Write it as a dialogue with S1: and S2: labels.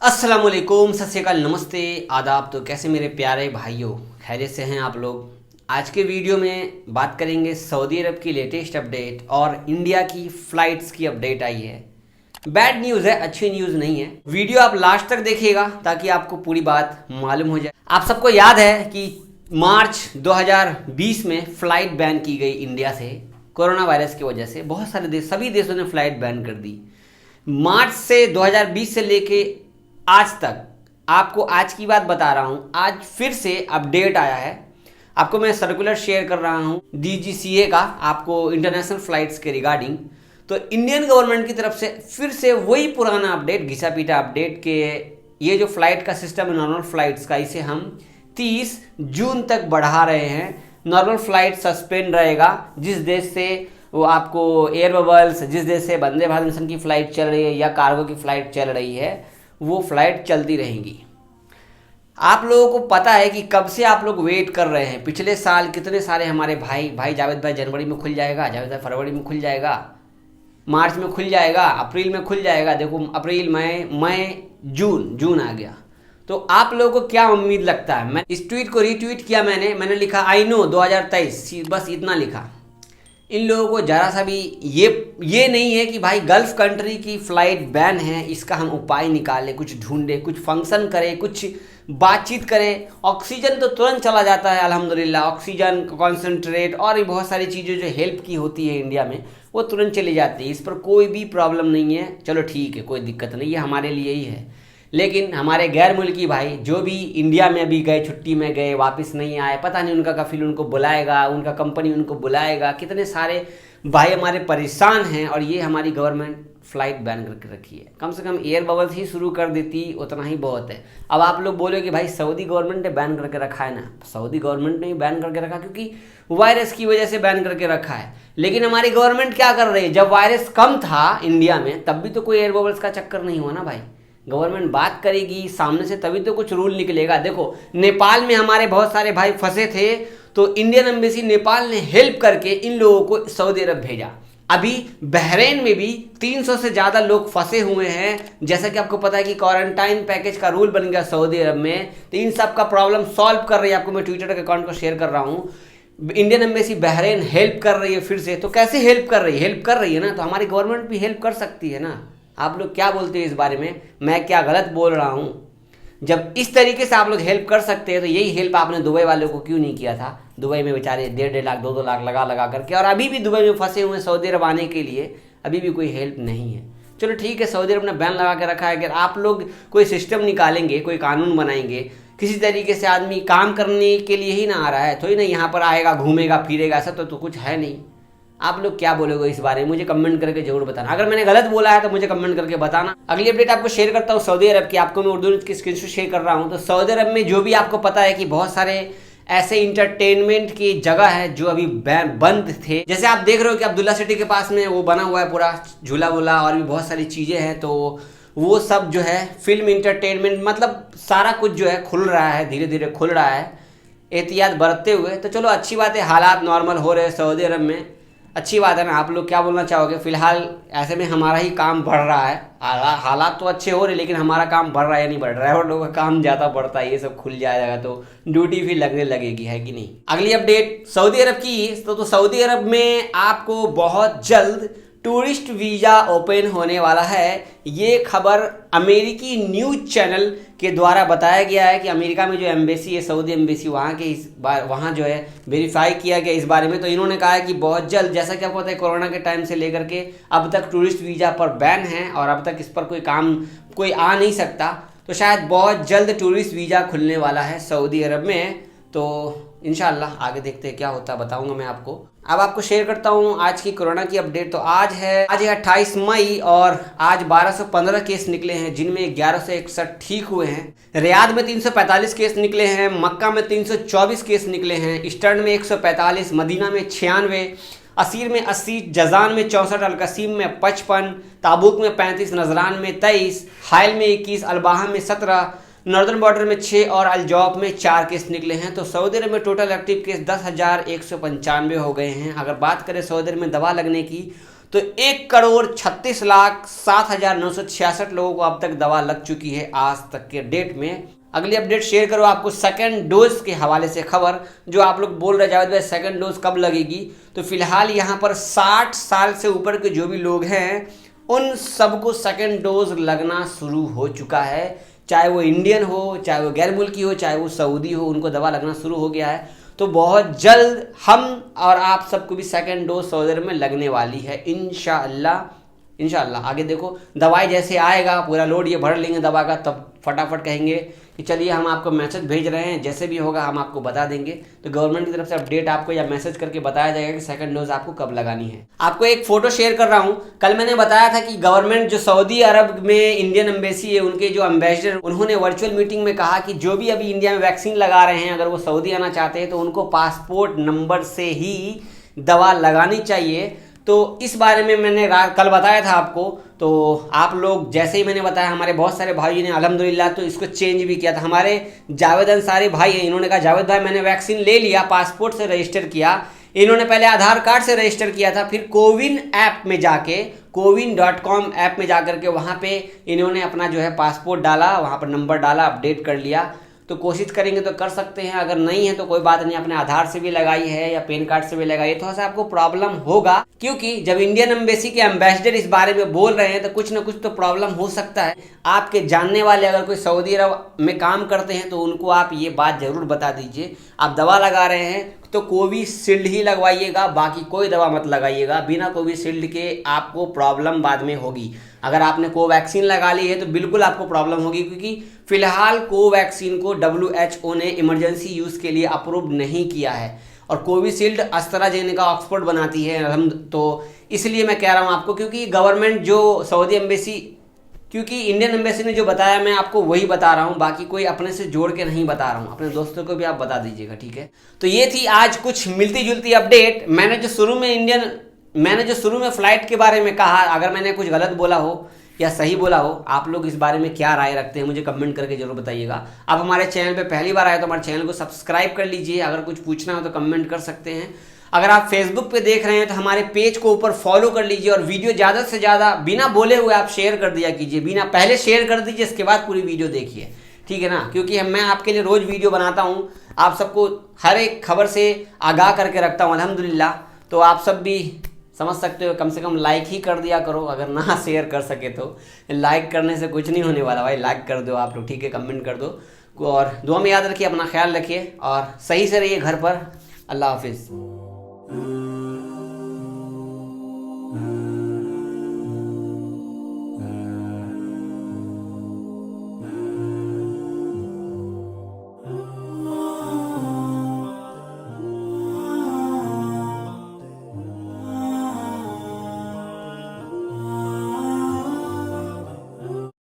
S1: अस्सलाम वालेकुम, सत श्री अकाल, नमस्ते, आदाब। तो कैसे मेरे प्यारे भाइयों, खैरियत से हैं आप लोग। आज के वीडियो में बात करेंगे सऊदी अरब की लेटेस्ट अपडेट और इंडिया की फ़्लाइट्स की अपडेट आई है। बैड न्यूज़ है, अच्छी न्यूज़ नहीं है। वीडियो आप लास्ट तक देखिएगा ताकि आपको पूरी बात मालूम हो जाए। आप सबको याद है कि मार्च 2020 में फ़्लाइट बैन की गई इंडिया से कोरोना वायरस की वजह से। बहुत सारे देश, सभी देशों ने फ़्लाइट बैन कर दी। मार्च से 2020 से लेके आज तक आपको आज की बात बता रहा हूँ। आज फिर से अपडेट आया है, आपको मैं सर्कुलर शेयर कर रहा हूँ DGCA का, आपको इंटरनेशनल फ़्लाइट्स के रिगार्डिंग। तो इंडियन गवर्नमेंट की तरफ से फिर से वही पुराना अपडेट, घिसा पीटा अपडेट के ये जो फ़्लाइट का सिस्टम है नॉर्मल फ़्लाइट्स का, इसे हम 30 जून तक बढ़ा रहे हैं। नॉर्मल फ़्लाइट सस्पेंड रहेगा। जिस देश से वो आपको एयर बबल्स, जिस देश से वंदे भारत मिशन की फ़्लाइट चल रही है या कार्गो की फ़्लाइट चल रही है, वो फ़्लाइट चलती रहेंगी। आप लोगों को पता है कि कब से आप लोग वेट कर रहे हैं। पिछले साल कितने सारे हमारे भाई जावेद भाई, जनवरी में खुल जाएगा, जावेद भाई फरवरी में खुल जाएगा, मार्च में खुल जाएगा, अप्रैल में खुल जाएगा। देखो अप्रैल, मई, जून आ गया। तो आप लोगों को क्या उम्मीद लगता है? मैं इस ट्वीट को रीट्वीट किया, मैंने लिखा आई नो 2023, बस इतना लिखा। इन लोगों को ज़रा सा भी ये नहीं है कि भाई गल्फ़ कंट्री की फ़्लाइट बैन है, इसका हम उपाय निकालें, कुछ ढूंढें, कुछ फंक्शन करें, कुछ बातचीत करें। ऑक्सीजन तो तुरंत चला जाता है अल्हम्दुलिल्लाह, ऑक्सीजन कॉन्सेंट्रेट और भी बहुत सारी चीज़ें जो हेल्प की होती है इंडिया में, वो तुरंत चली जाती है। इस पर कोई भी प्रॉब्लम नहीं है। चलो ठीक है, कोई दिक्कत नहीं है, हमारे लिए ही है। लेकिन हमारे गैर मुल्की भाई जो भी इंडिया में अभी गए, छुट्टी में गए, वापस नहीं आए, पता नहीं उनका कफील उनको बुलाएगा, उनका कंपनी उनको बुलाएगा। कितने सारे भाई हमारे परेशान हैं और ये हमारी गवर्नमेंट फ़्लाइट बैन करके रखी है। कम से कम एयर बबल्स ही शुरू कर देती, उतना ही बहुत है। अब आप लोग बोले कि भाई सऊदी गवर्नमेंट ने बैन करके रखा है ना। सऊदी गवर्नमेंट ने ही बैन करके रखा क्योंकि वायरस की वजह से बैन करके रखा है। लेकिन हमारी गवर्नमेंट क्या कर रही है? जब वायरस कम था इंडिया में तब भी तो कोई एयर बबल्स का चक्कर नहीं हुआ ना भाई। गवर्नमेंट बात करेगी सामने से तभी तो कुछ रूल निकलेगा। देखो नेपाल में हमारे बहुत सारे भाई फंसे थे, तो इंडियन एम्बेसी नेपाल ने हेल्प करके इन लोगों को सऊदी अरब भेजा। अभी बहरीन में भी 300 से ज़्यादा लोग फंसे हुए हैं। जैसा कि आपको पता है कि क्वारंटाइन पैकेज का रूल बन गया सऊदी अरब में, तो इन सब का प्रॉब्लम सॉल्व कर रही है। आपको मैं ट्विटर के अकाउंट को शेयर कर रहा हूँ। इंडियन एम्बेसी बहरीन हेल्प कर रही है फिर से। तो कैसे हेल्प कर रही है? हेल्प कर रही है ना, तो हमारी गवर्नमेंट भी हेल्प कर सकती है ना। आप लोग क्या बोलते हैं इस बारे में? मैं क्या गलत बोल रहा हूँ? जब इस तरीके से आप लोग हेल्प कर सकते हैं तो यही हेल्प आपने दुबई वालों को क्यों नहीं किया था? दुबई में बेचारे 1.5 लाख 2 लाख लगा करके, और अभी भी दुबई में फंसे हुए हैं सऊदी अरब आने के लिए, अभी भी कोई हेल्प नहीं है। चलो ठीक है, सऊदी अरब ने बैन लगा के रखा है। अगर आप लोग कोई सिस्टम निकालेंगे, कोई कानून बनाएंगे, किसी तरीके से आदमी काम करने के लिए ही ना आ रहा है, थोड़ी ना यहाँ पर आएगा, घूमेगा फिरेगा, ऐसा तो कुछ है नहीं। आप लोग क्या बोलोगे इस बारे में? मुझे कमेंट करके जरूर बताना। अगर मैंने गलत बोला है तो मुझे कमेंट करके बताना। अगली अपडेट आपको शेयर करता हूँ सऊदी अरब की। आपको मैं उर्दू की स्क्रीनशॉट शेयर कर रहा हूँ। तो सऊदी अरब में जो भी आपको पता है कि बहुत सारे ऐसे इंटरटेनमेंट की जगह है जो अभी बंद थे। जैसे आप देख रहे हो कि अब्दुल्ला सिटी के पास में वो बना हुआ है पूरा झूला वूला, और भी बहुत सारी चीज़ें हैं। तो वो सब जो है फिल्म इंटरटेनमेंट, मतलब सारा कुछ जो है खुल रहा है, धीरे धीरे खुल रहा है एहतियात बरतते हुए। तो चलो अच्छी बात है, हालात नॉर्मल हो रहे हैं सऊदी अरब में, अच्छी बात है ना। आप लोग क्या बोलना चाहोगे? फिलहाल ऐसे में हमारा ही काम बढ़ रहा है। हालात तो अच्छे हो रहे, लेकिन हमारा काम बढ़ रहा है या नहीं बढ़ रहा है? और लोगों का काम ज़्यादा बढ़ता है। ये सब खुल जाएगा तो ड्यूटी भी लगने लगेगी, है कि नहीं? अगली अपडेट सऊदी अरब की। तो सऊदी अरब में आपको बहुत जल्द टूरिस्ट वीज़ा ओपन होने वाला है। ये खबर अमेरिकी न्यूज़ चैनल के द्वारा बताया गया है कि अमेरिका में जो एम्बेसी है, सऊदी एम्बेसी, वहाँ जो है वेरीफाई किया गया इस बारे में। तो इन्होंने कहा है कि बहुत जल्द, जैसा कि आपको पता है कोरोना के टाइम से लेकर के अब तक टूरिस्ट वीज़ा पर बैन है और अब तक इस पर कोई आ नहीं सकता। तो शायद बहुत जल्द टूरिस्ट वीज़ा खुलने वाला है सऊदी अरब में। तो इंशाल्लाह आगे देखते हैं क्या होता है, बताऊंगा मैं आपको। अब आपको शेयर करता हूँ आज की कोरोना की अपडेट। तो आज है 28 मई और आज 1215 केस निकले हैं, जिनमें 1161 ठीक हुए हैं। रियाद में 345 केस निकले हैं, मक्का में 324 केस निकले हैं, ईस्टर्न में 145, मदीना में 96, असीर में 80, जजान में 64, अलकसीम में 55, ताबुक में 35, नजरान में 23, हाइल में 21, अलबाहा में 17, नॉर्दर्न बॉर्डर में 6 और अलजौफ में 4 केस निकले हैं। तो सऊदी अरब में टोटल एक्टिव केस 10,195 हो गए हैं। अगर बात करें सऊदी अरब में दवा लगने की, तो 1,36,07,966 लोगों को अब तक दवा लग चुकी है आज तक के डेट में। अगली अपडेट शेयर करो आपको सेकंड डोज के हवाले से खबर, जो आप लोग बोल रहे जावेद भाई सेकंड डोज कब लगेगी। तो फिलहाल यहाँ पर 60 साल से ऊपर के जो भी लोग हैं उन सबको सेकंड डोज लगना शुरू हो चुका है, चाहे वो इंडियन हो, चाहे वो गैर मुल्की हो, चाहे वो सऊदी हो, उनको दवा लगना शुरू हो गया है। तो बहुत जल्द हम और आप सबको भी सेकंड डोज सऊदी अरब में लगने वाली है इंशाअल्लाह। आगे देखो दवाई जैसे आएगा, पूरा लोड ये भर लेंगे दवा का, तब फटाफट कहेंगे कि चलिए हम आपको मैसेज भेज रहे हैं, जैसे भी होगा हम आपको बता देंगे। तो गवर्नमेंट की तरफ से अपडेट आपको या मैसेज करके बताया जाएगा कि सेकंड डोज आपको कब लगानी है। आपको एक फोटो शेयर कर रहा हूं। कल मैंने बताया था कि गवर्नमेंट जो सऊदी अरब में इंडियन एम्बेसी है, उनके जो एम्बेसडर, उन्होंने वर्चुअल मीटिंग में कहा कि जो भी अभी इंडिया में वैक्सीन लगा रहे हैं, अगर वो सऊदी आना चाहते हैं तो उनको पासपोर्ट नंबर से ही दवा लगानी चाहिए। तो इस बारे में मैंने कल बताया था आपको। तो आप लोग जैसे ही मैंने बताया, हमारे बहुत सारे भाइयों ने अल्हम्दुलिल्लाह तो इसको चेंज भी किया था। हमारे जावेद अंसारी भाई हैं, इन्होंने कहा जावेद भाई मैंने वैक्सीन ले लिया, पासपोर्ट से रजिस्टर किया। इन्होंने पहले आधार कार्ड से रजिस्टर किया था, फिर कोविन ऐप में जाके, कोविन.com ऐप में जाकर के वहाँ पे इन्होंने अपना जो है पासपोर्ट डाला, वहाँ पर नंबर डाला, अपडेट कर लिया। तो कोशिश करेंगे तो कर सकते हैं, अगर नहीं है तो कोई बात नहीं, अपने आधार से भी लगाई है या पैन कार्ड से भी लगाई है। थोड़ा सा आपको प्रॉब्लम होगा, क्योंकि जब इंडियन एम्बेसी के एम्बेसडर इस बारे में बोल रहे हैं तो कुछ ना कुछ तो प्रॉब्लम हो सकता है। आपके जानने वाले अगर कोई सऊदी अरब में काम करते हैं तो उनको आप ये बात जरूर बता दीजिए। आप दवा लगा रहे हैं तो कोविशील्ड ही लगवाइएगा, बाकी कोई दवा मत लगाइएगा। बिना कोविशील्ड के आपको प्रॉब्लम बाद में होगी। अगर आपने कोवैक्सीन लगा ली है तो बिल्कुल आपको प्रॉब्लम होगी, क्योंकि फिलहाल कोवैक्सीन को WHO ने इमरजेंसी यूज़ के लिए अप्रूव नहीं किया है, और कोविशील्ड एस्ट्राजेनेका ऑक्सफोर्ड बनाती है। तो इसलिए मैं कह रहा हूँ आपको, क्योंकि गवर्नमेंट जो सऊदी एम्बेसी, क्योंकि इंडियन एम्बेसी ने जो बताया मैं आपको वही बता रहा हूँ, बाकी कोई अपने से जोड़ के नहीं बता रहा हूँ। अपने दोस्तों को भी आप बता दीजिएगा, ठीक है। तो ये थी आज कुछ मिलती जुलती अपडेट। मैंने जो शुरू में फ़्लाइट के बारे में कहा, अगर मैंने कुछ गलत बोला हो या सही बोला हो, आप लोग इस बारे में क्या राय रखते हैं मुझे कमेंट करके जरूर बताइएगा। आप हमारे चैनल पे पहली बार आए तो हमारे चैनल को सब्सक्राइब कर लीजिए। अगर कुछ पूछना हो तो कमेंट कर सकते हैं। अगर आप फेसबुक पे देख रहे हैं तो हमारे पेज को ऊपर फॉलो कर लीजिए, और वीडियो ज़्यादा से ज़्यादा बिना बोले हुए आप शेयर कर दिया कीजिए। पहले शेयर कर दीजिए, इसके बाद पूरी वीडियो देखिए, ठीक है ना। क्योंकि मैं आपके लिए रोज़ वीडियो बनाता हूँ, आप सबको हर एक खबर से आगाह करके रखता हूँ अल्हम्दुलिल्लाह। तो आप सब भी समझ सकते हो, कम से कम लाइक ही कर दिया करो। अगर ना शेयर कर सके तो लाइक करने से कुछ नहीं होने वाला भाई, लाइक कर दो आप लोग, ठीक है, कमेंट कर दो, और दुआ में याद रखिए, अपना ख्याल रखिए और सही से रहिए घर पर। अल्लाह हाफिज़।